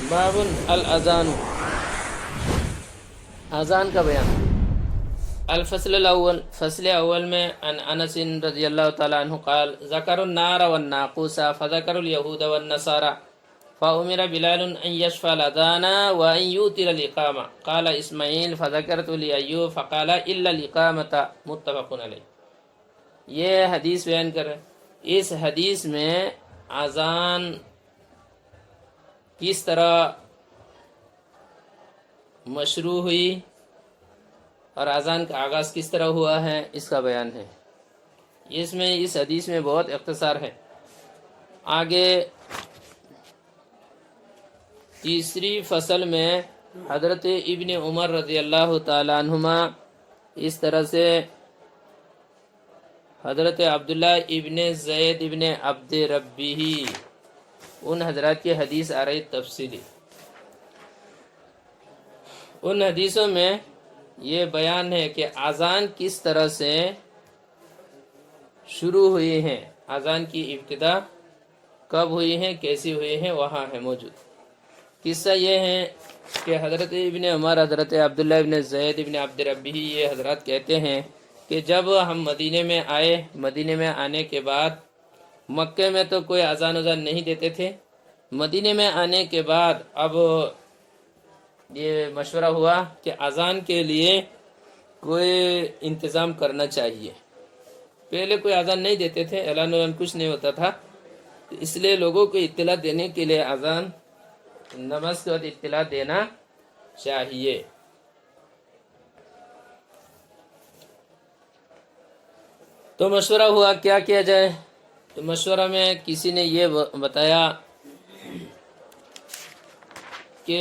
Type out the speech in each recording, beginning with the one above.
بابن الاذان، اذان کا بیان۔ الفصل الاول، فصل اول میں عن انس رضی اللہ تعالی عنہ قال ذکر النار والناقوس فذکر اليهود والنصارى فأمر بلال ان يشفع الاذان وان يوتر الاقامة قال اسماعیل فذکرت لأیوب فقال الا الاقامة متفق علیہ۔ یہ حدیث بیان کر رہے ہیں۔ اس حدیث میں اذان کس طرح مشروع ہوئی اور اذان کا آغاز کس طرح ہوا ہے اس کا بیان ہے۔ اس حدیث میں بہت اختصار ہے۔ آگے تیسری فصل میں حضرت ابن عمر رضی اللہ تعالی عنہما اس طرح سے حضرت عبداللہ ابن زید ابن عبد ربی ان حضرات کی حدیث آ رہی تفصیلی۔ ان حدیثوں میں یہ بیان ہے کہ اذان کس طرح سے شروع ہوئی ہیں، اذان کی ابتدا کب ہوئی ہیں، کیسی ہوئی ہیں، وہاں ہے موجود۔ قصہ یہ ہے کہ حضرت ابن عمر، حضرت عبداللہ ابن زید ابن عبد ربی یہ حضرات کہتے ہیں کہ جب ہم مدینے میں آئے، مدینے میں آنے کے بعد مکے میں تو کوئی اذان نہیں دیتے تھے، مدینے میں آنے کے بعد اب یہ مشورہ ہوا کہ اذان کے لیے کوئی انتظام کرنا چاہیے۔ پہلے کوئی اذان نہیں دیتے تھے، اعلان کچھ نہیں ہوتا تھا، اس لیے لوگوں کو اطلاع دینے کے لیے اذان نماز کے وقت اطلاع دینا چاہیے۔ تو مشورہ ہوا کیا کیا جائے، تو مشورہ میں کسی نے یہ بتایا کہ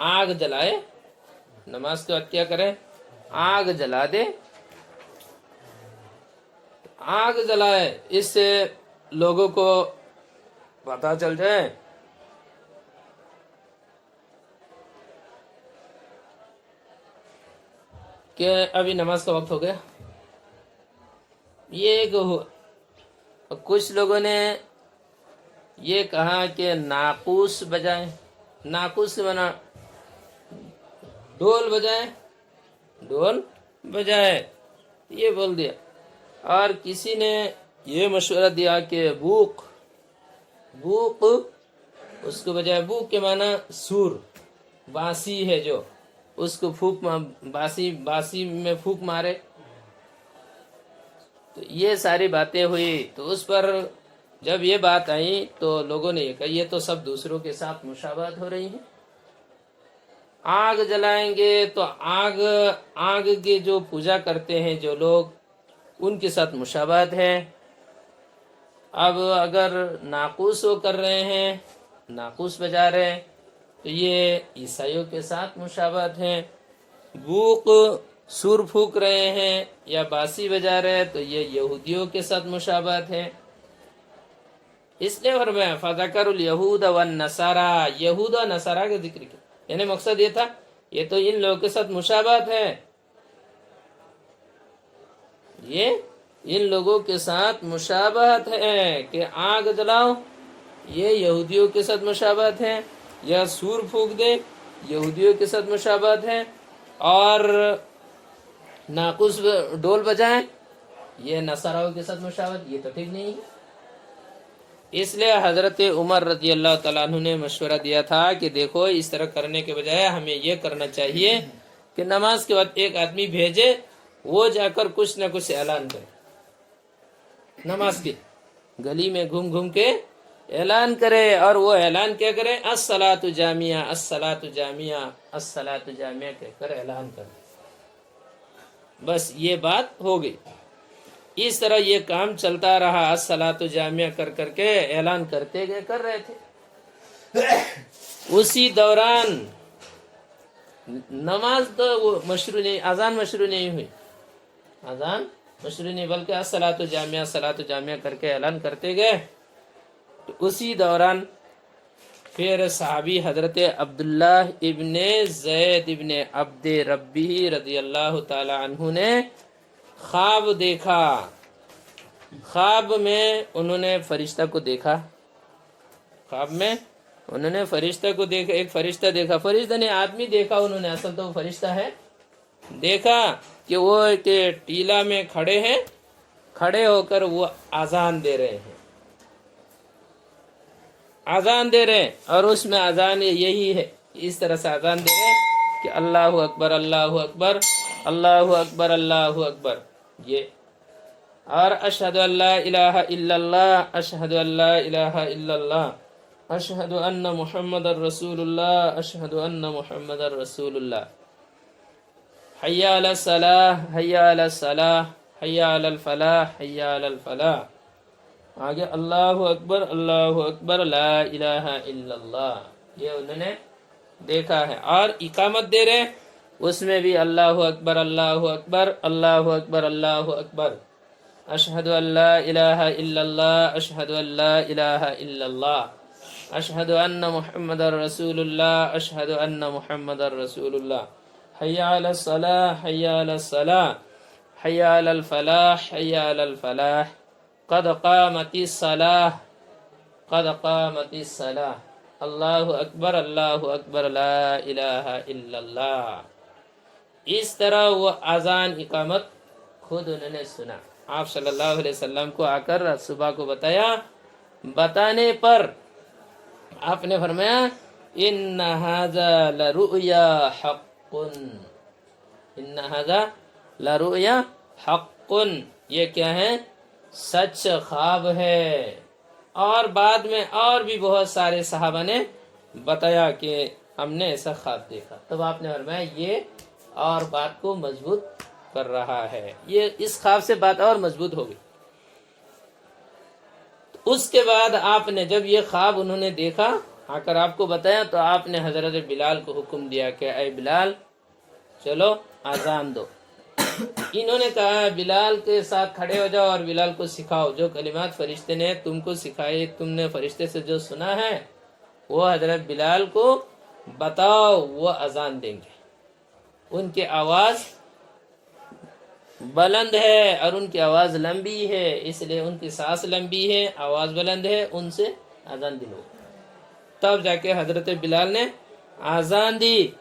آگ جلائے، نماز کے وقت کیا کرے، آگ جلا دے، آگ جلائے، اس سے لوگوں کو پتہ چل جائے کہ ابھی نماز کا وقت ہو گیا۔ یہ کچھ لوگوں نے یہ کہا کہ ناقوس بجائے، ناقوس سے بنا ڈول بجائے، ڈول بجائے، یہ بول دیا۔ اور کسی نے یہ مشورہ دیا کہ بوق، بوق اس کو بجائے، بوق کے معنی سور، بانسی ہے جو، اس کو پھونک، بانسی میں پھونک مارے۔ تو یہ ساری باتیں ہوئی، تو اس پر جب یہ بات آئی تو لوگوں نے یہ کہا یہ تو سب دوسروں کے ساتھ مشابہت ہو رہی ہیں، آگ جلائیں گے تو آگ کے جو پوجا کرتے ہیں جو لوگ، ان کے ساتھ مشابہت ہے۔ اب اگر ناقوس وہ کر رہے ہیں، ناقوس بجا رہے ہیں، تو یہ عیسائیوں کے ساتھ مشابہت ہے۔ بوق سور پھونک رہے ہیں یا باسی بجا رہے ہیں تو یہ یہودیوں کے ساتھ مشابہت ہے۔ اس لیے فرمایا فذکر الیہود والنصارى، یہود و نصارہ کا ذکر کیا، یعنی مقصد یہ تھا یہ تو ان لوگوں کے ساتھ مشابہت ہے، یہ ان لوگوں کے ساتھ مشابہت ہے کہ آگ جلاؤ، یہ یہودیوں کے ساتھ مشابہت ہے، یا سور پھونک دے، یہودیوں کے ساتھ مشابہت ہے، اور ناقوس ڈول بجائیں، یہ نصاراؤں کے ساتھ مشابہت، یہ تو ٹھیک نہیں ہے۔ اس لیے حضرت عمر رضی اللہ تعالیٰ عنہ نے مشورہ دیا تھا کہ دیکھو اس طرح کرنے کے بجائے ہمیں یہ کرنا چاہیے کہ نماز کے وقت ایک آدمی بھیجے، وہ جا کر کچھ نہ کچھ اعلان کرے، نماز کے گلی میں گھوم گھوم کے اعلان کرے، اور وہ اعلان کیا کرے، الصلاۃ جامعہ، الصلاۃ جامعہ، الصلاۃ جامعہ کہہ کر اعلان کرے، بس یہ بات ہو گئی۔ اس طرح یہ کام چلتا رہا، الصلاۃ جامعہ کر کر کے اعلان کرتے گئے، کر رہے تھے۔ اسی دوران نماز تو وہ مشروع نہیں، اذان مشروع نہیں ہوئی، اذان مشروع نہیں، بلکہ الصلاۃ جامعہ، الصلاۃ جامعہ کر کے اعلان کرتے گئے۔ تو اسی دوران پھر صحابی حضرت عبداللہ ابن زید ابن عبد ربی رضی اللہ تعالی عنہ نے خواب دیکھا، خواب میں انہوں نے فرشتہ کو دیکھا، ख्वाब में उन्होंने फरिश्ता को देखा, एक फरिश्ता देखा, फरिश्ता ने आदमी देखा उन्होंने, असल तो वो फरिश्ता है, देखा कि वो के टीला में खड़े हैं, खड़े होकर वो आजान दे रहे हैं, आजान दे रहे हैं, और उसमें आजान यही है, इस तरह से आजान दे रहे हैं कि अल्लाह अकबर अल्लाह अकबर अल्लाह अकबर अल्लाह अकबर, ये, और अशहदु अल्ला इलाहा इल्लल्लाह अशहदु अल्ला इलाहा इल्लल्लाह अशहदु अन्ना मुहम्मदर रसूलुल्लाह अशहदु अन्ना मुहम्मदर रसूलुल्लाह, हय्या अला सलाह हय्या अला सलाह हय्या अला फलाह हय्या अला फलाह, आगे अल्लाहु अकबर ला इलाहा इल्लल्लाह, ये उन्होंने देखा है। और इकामत दे रहे, उसमें भी अल्लाहु अकबर अल्लाहु अकबर अल्लाहु अकबर अल्लाहु अकबर, अशहदु अल्ला इलाहा इल्लल्लाह अशहदु अल्ला इलाहा इल्लल्लाह अशहदु अन्ना मुहम्मदर रसूलुल्लाह अशहदु अन्ना मुहम्मदर रसूलुल्लाह, हय्या अला सलाह हय्या अला सलाह हय्या अला फलाह हय्या अला फलाह, क़द क़ामतिस सलाह क़द क़ामतिस सलाह, अल्लाहु अकबर ला इलाहा इल्लल्लाह। इस तरह वो आज़ान इकामत खुद उन्होंने सुना, आप सल्लल्लाहु अलैहि वसल्लम को आकर सुबह को बताया, बताने पर आपने फरमाया इन्ना हाज़ा लरुया हक़्क़ुन, इन्ना हाज़ा लरुया हक़्क़ुन, ये क्या है, सच ख्वाब है। और बाद में और भी बहुत सारे सहाबा ने बताया कि हमने ऐसा ख्वाब देखा, तब आपने फरमाया ये और बात को मजबूत कर रहा है, ये इस ख्वाब से बात और मजबूत हो गई। उसके बाद आपने जब ये ख्वाब उन्होंने देखा, आकर आपको बताया, तो आपने हजरत बिलाल को हुक्म दिया कि ऐ बिलाल चलो आज़ान दो। इन्होंने कहा बिलाल के साथ खड़े हो जाओ और बिलाल को सिखाओ, जो कलिमात फरिश्ते ने तुमको सिखाए, तुमने फरिश्ते से जो सुना है वो हजरत बिलाल को बताओ, वो अजान देंगे। उनकी आवाज़ बुलंद है और उनकी आवाज़ लंबी है, इसलिए उनकी सांस लंबी है, आवाज़ बुलंद है, उनसे अजान दिलो। तब जाके हजरत बिलाल ने आज़ान दी।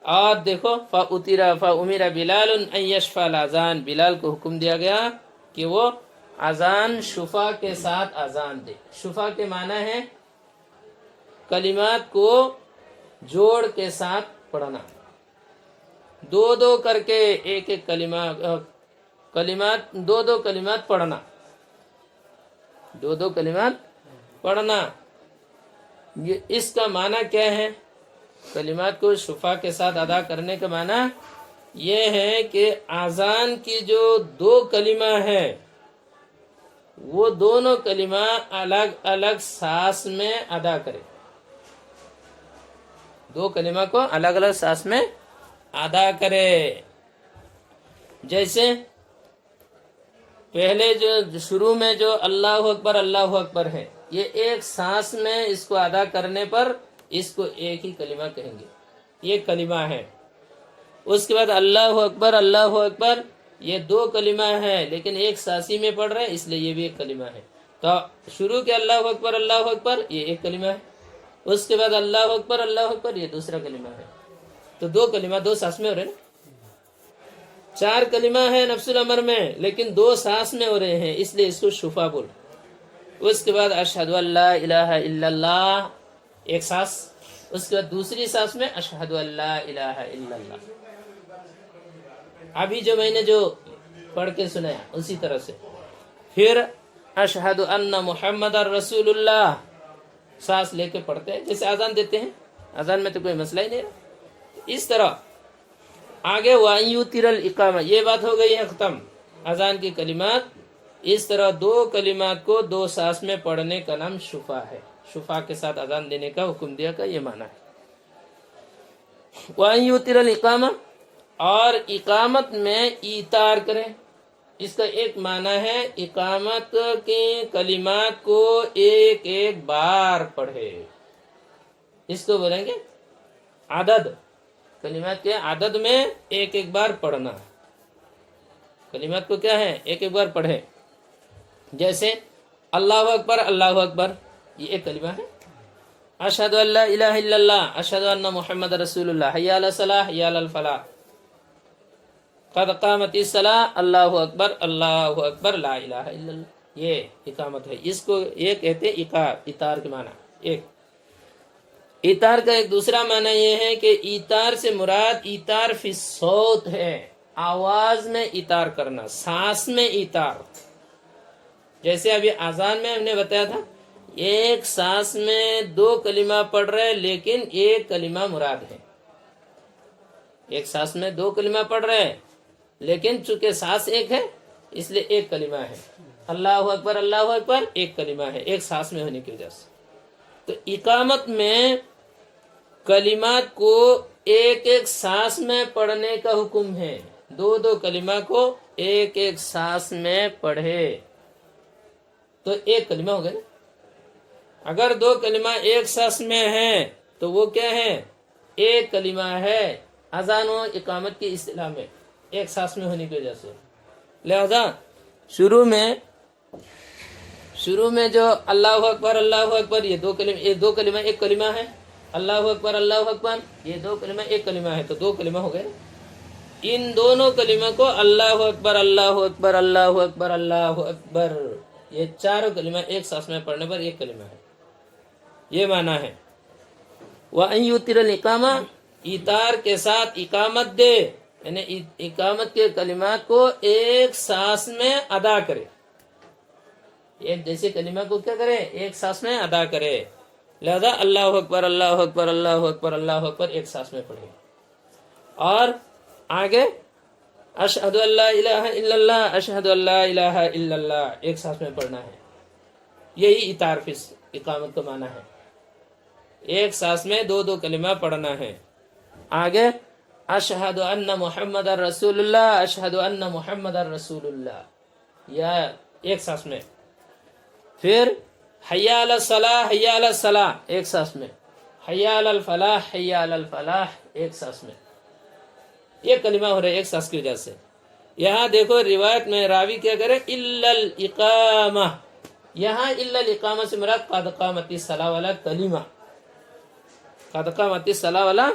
और देखो उमिरा बिलाल अन यशफअल आज़ान, बिलाल को हुक्म दिया गया कि वो आज़ान शुफा के साथ आज़ान दे। शुफा के माना है कलिमात को जोड़ के साथ पढ़ना, दो दो करके एक एक कलिमात दो दो कलिमात पढ़ना, दो दो कलिमात पढ़ना। ये इसका माना क्या है, कलिमात को शुफा के साथ अदा करने का माना ये है कि आज़ान की जो दो कलिमा है वो दोनों कलिमा अलग अलग सांस में अदा करे, दो कलिमा को अलग अलग सांस में अदा करे। जैसे पहले जो शुरू में जो अल्लाहु अकबर है, ये एक सांस में इसको अदा करने पर इसको एक ही कलिमा कहेंगे, ये कलिमा है। उसके बाद अल्लाहु अकबर ये दो कलिमा है, लेकिन एक सांसी में पढ़ रहे हैं, इसलिए ये भी एक कलिमा है। तो शुरू के अल्लाहु अकबर ये एक कलिमा है, उसके बाद अल्लाहु अकबर ये दूसरा कलिमा है। तो दो कलिमा दो सांस में हो रहे हैं, चार कलिमा है नफ्सुल अमर में, लेकिन दो सांस में हो रहे हैं, इसलिए इसको शुफा बोल। उसके बाद अशहदु अल्ला इलाहा इल्लल्लाह एक सांस, उसके बाद दूसरी सांस में अशहदु अल्ला इलाहा इल्लल्लाह। अभी जो मैंने जो पढ़ के सुनाया उसी तरह से फिर अशहदु अन्ना मुहम्मदर रसूलुल्लाह सांस लेके पढ़ते हैं, जैसे आज़ान देते हैं, आज़ान में तो कोई मसला ही नहीं रहा। इस तरह आगे वायु तिरल इकामा, ये बात हो गई है ख़त्म, आज़ान की कलिमात। इस तरह दो कलिमात को दो सांस में पढ़ने का नाम शुफा है, शुफा के साथ अजान देने का हुक्म दिया का ये माना है। वायु तिरल इकामा, और इकामत में ईतार करें, इसका एक माना है इकामत के कलिमात को एक एक बार पढ़े, इसको बोलेंगे आदद, कलिमात के आदद में एक एक बार पढ़ना। कलिमात को क्या है, एक एक बार पढ़े। जैसे अल्लाहु अकबर ये एक कलिमा है, अशहदु अल्ला इलाहा इल्लल्लाह, अशहदु अन्ना मुहम्मद रसूलुल्लाह, हय्या अला सलाह, हय्या अल फलाह, क़द क़ामतिस सलाह, अल्लाहु अकबर, ला इलाहा इल्लल्लाह। ये इकामत है। इसको ये कहते इकार, इतार के माना। एक इतार का एक दूसरा माना ये है कि इतार से मुराद इतार फी सौत है, आवाज में इतार करना, सांस में इतार। जैसे अभी आजान में हमने बताया था, एक सांस में 2 कलिमा पढ़ रहे लेकिन एक कलिमा मुराद है। एक सांस में 2 कलिमा पढ़ रहे हैं लेकिन चूंकि सांस एक है इसलिए एक कलिमा है। अल्लाहु अकबर एक कलिमा है, एक सांस में होने की वजह से। तो इकामत में कलिमात को एक एक सांस में पढ़ने का हुक्म है। 2 कलिमा को एक एक सांस में पढ़े तो एक कलिमा हो गया ना। अगर 2 कलिमा एक सांस में है तो वो क्या है? एक कलिमा है। अजान और इकामत की इस्तिलाह में एक सांस में होने की वजह से, लिहाजा शुरू में जो अल्लाहु अकबर ये 2 कलिमा एक कलिमा है। अल्लाहु अकबर ये 2 कलिमा एक कलिमा है, तो 2 कलिमा हो गए। इन दोनों कलिमा को अल्लाहु अकबर ये 4 कलिमा एक सांस में पढ़ने पर एक कलिमा है। ये माना है। व अन युतिरल इकामा, इतार के साथ इकामत दे, यानी इकामत के कलिमा को एक सांस में अदा करे। एक जैसे कलिमा को क्या करे? एक सांस में अदा करे। लिहाजा अल्लाहु अकबर एक सांस में पढ़े। और आगे अशहदु अल्ला इलाहा इल्लल्लाह, अशहदु अल्ला इलाहा इल्लल्लाह एक सांस में पढ़ना है। यही इतार फिस इकामत का माना है। एक सांस में 2 कलिमा पढ़ना है। आगे अशहदु अन्ना मुहम्मदर रसूलुल्लाह, अशहदु अन्ना मुहम्मदर रसूलुल्लाह या एक सांस में। फिर हय्या अला सलाह एक सांस में, हय्या अल फलाह एक सांस में। ये कलिमा हो रहा है एक सांस की वजह से। यहाँ देखो रिवायत में रावी क्या करे? इल्लल इकामा, यहाँ इल्लल इकामा से मुराद क़द क़ामतिस सलाह वाला कलिमा, क़द क़ामतिस सलाह वाला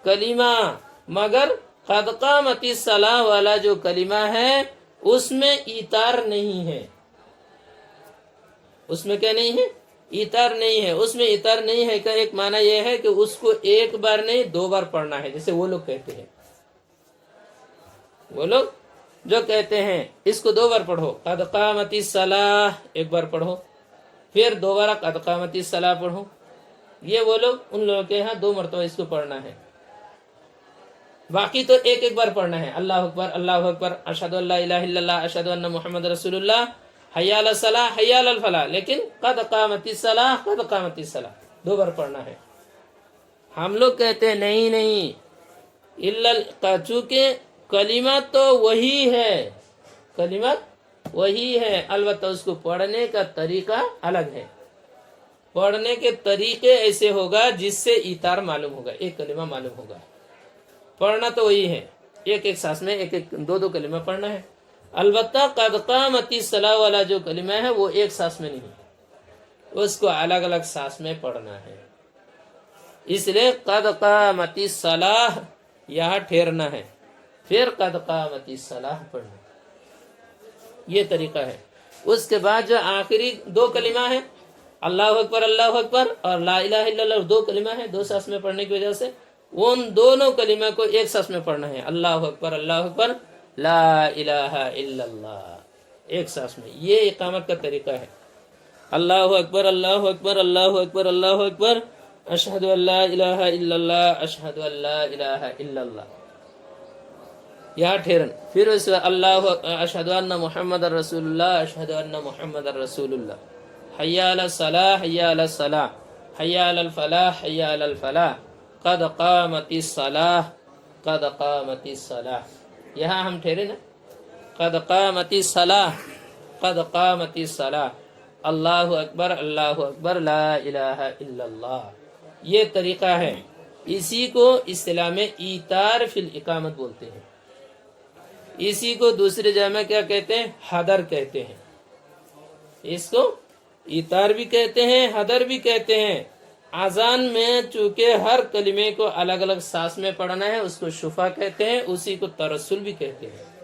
कलिमा। मगर क़द क़ामतिस सलाह वाला जो कलिमा है उसमें इतार नहीं है। उसमें क्या नहीं है? इतार नहीं है। उसमें इतार नहीं है का एक माना यह है कि उसको एक बार नहीं 2 बार पढ़ना है। जैसे वो लोग कहते हैं, वो लोग जो कहते हैं इसको 2 बार पढ़ो, क़द क़ामतिस सलाह एक बार पढ़ो, फिर दोबारा क़द क़ामतिस सलाह पढ़ो। ये वो लोग, उन लोगों के यहाँ 2 मरतबा इसको पढ़ना है। बाकी तो एक बार पढ़ना है। अल्लाहु अकबर, अशहदु अल्ला इलाहा इल्लल्लाह, अशहदु अन्ना मुहम्मद रसूलुल्लाह, हय्या अला सलाह, हय्या अल फलाह। लेकिन क़द क़ामतिस सलाह 2 बार पढ़ना है। हम लोग कहते हैं नहीं, इल्लल, चूंकि कलिमा तो वही है, कलिमा वही है, अलबत्ता उसको पढ़ने का तरीका अलग है। पढ़ने के तरीके ऐसे होगा जिससे इतार मालूम होगा, एक कलिमा मालूम होगा। पढ़ना तो वही है, एक सांस में 2 कलिमा पढ़ना है। अलबत्ता क़द क़ामतिस सलाह वाला जो कलिमा है वो एक सांस में नहीं, उसको अलग अलग सांस में पढ़ना है। इसलिए क़द क़ामतिस सलाह यहाँ ठहरना है, फिर क़द क़ामतिस सलाह पढ़ना, ये तरीका है। उसके बाद जो आखिरी 2 कलिमा है अल्लाहु अकबर और ला इलाहा इल्लल्लाह 2 कलिमा है, 2 सांस में पढ़ने की वजह से उन दोनों कलिमा को एक सांस में पढ़ना है। अल्लाहु अकबर ला इलाहा इल्लल्लाह एक सांस में। ये इकामत का तरीका है। अल्लाहु अकबर अशहदु अल्ला इलाहा इल्लल्लाह, अशहदु अल्ला इलाहा इल्लल्लाह, यहाँ ठहरन। फिर उस अल्लाहु अशहदु अन्ना मुहम्मदर रसूलुल्लाह, अशहदु अन्ना मुहम्मदर रसूलुल्लाह, हय्या अला सलाह, हय्या अला सलाह, हय्या अल फलाह, हय्या अल फलाह, क़द क़ामतिस सलाह। यहाँ हम ठहरे ना, क़द क़ामतिस सलाह, अल्लाहु अकबर ला इलाहा इल्लल्लाह। ये तरीका है। इसी को इस्तिलाह में ईतार फिल इकामत बोलते हैं। इसी को दूसरे जगह में क्या कहते हैं? हदर कहते हैं। इसको ईतार भी कहते हैं, हदर भी कहते हैं। आजान में चूंकि हर कलिमे को अलग अलग सांस में पढ़ना है, उसको शुफा कहते हैं, उसी को तरसुल भी कहते हैं।